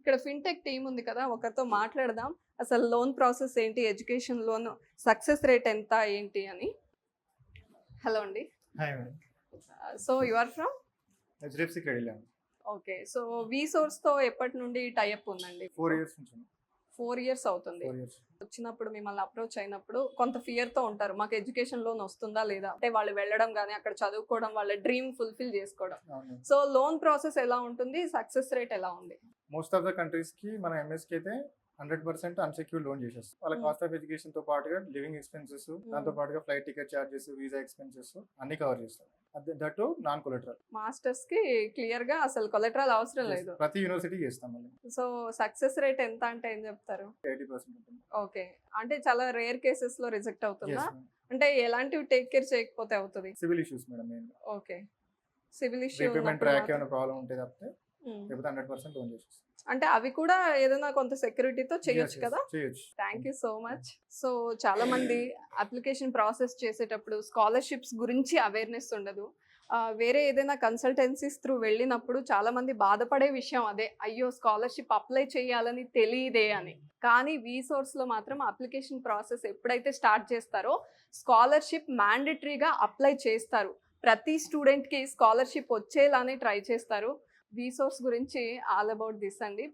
ఇక్కడ fintech team ఉంది కదా! ఒకరితో మాట్లాడదాం. అసలు లోన్ ప్రాసెస్ ఏంటి? ఎడ్యుకేషన్ లోన్ సక్సెస్ రేట్ ఎంత? ఏంటి అని. హలో అండి. Hi madam. So you are from? HDFC credit land. Okay. So వీసోర్స్‌తో ఎప్పటి నుండి టై అప్ ఉందండి? 4 ఇయర్స్ నుంచి. 4 ఇయర్స్ అవుతుంది. 4 ఇయర్స్. వచ్చినప్పుడు మిమ్మల్ని అప్రోచ్ అయినప్పుడు కొంత ఫియర్‌తో ఉంటారు. మాకు ఎడ్యుకేషన్ లోన్ వస్తుందా లేదా? అంటే వాళ్ళు వెళ్ళడం గాని, అక్కడ చదువుకోవడం, వాళ్ళ డ్రీమ్ ఫుల్‌ఫిల్ చేసుకోవడం. అవును. సో లోన్ ప్రాసెస్ ఎలా ఉంటుంది? సక్సెస్ రేట్ ఎలా ఉంది? మోస్ట్ ఆఫ్ ద కంట్రీస్‌కి మన ఎంఎస్‌కి అయితే 100% అన్‌సెక్యూర్డ్ లోన్ చేసేస్తాం. వాళ్ళ కాస్ట్ ఆఫ్ ఎడ్యుకేషన్‌తో పాటుగా లివింగ్ ఎక్స్‌పెన్సెస్, దాంతో పాటుగా flight ticket charges, visa expenses అన్ని కవర్ చేస్తాం. That non collateral. మాస్టర్స్‌కి క్లియర్‌గా అసలు కొలెటరల్ అవసరం లేదు. ప్రతి యూనివర్సిటీకి చేస్తాం మళ్ళీ. సో సక్సెస్ రేట్ ఎంత అంటే ఏం చెప్తారు? 80% ఉంటుంది. ఓకే. అంటే చాలా రేర్ కేసెస్ లో రిజెక్ట్ అవుతుందా? Yes, ma'am. అంటే ఎలాంటివి టేక్ కేర్ చేయకపోతే అవుతుంది? Civil issues madam main. Okay. Civil issue repayment track ఏమైనా ప్రాబ్లం ఉంటే తప్పితే లేకపోతే 100% లోన్ చేసేస్తాం. అంటే అవి కూడా ఏదైనా కొంత సెక్యూరిటీతో చేయొచ్చు Yes, కదా? చేయొచ్చు. Thank you so much. So చాలా మంది అప్లికేషన్ ప్రాసెస్ చేసేటప్పుడు స్కాలర్షిప్స్ గురించి అవేర్నెస్ ఉండదు. వేరే ఏదైనా కన్సల్టెన్సీస్ త్రూ వెళ్ళినప్పుడు చాలా మంది బాధపడే విషయం అదే, అయ్యో స్కాలర్షిప్ అప్లై చేయాలని తెలియదే అని. కానీ వీసోర్స్లో మాత్రం అప్లికేషన్ ప్రాసెస్ ఎప్పుడైతే స్టార్ట్ చేస్తారో స్కాలర్షిప్ మ్యాండేటరీగా అప్లై చేస్తారు. ప్రతి స్టూడెంట్కి స్కాలర్షిప్ వచ్చేలానే ట్రై చేస్తారు. వీసోర్స్ గురించి ఆల్ అబౌట్ దిస్ అండి.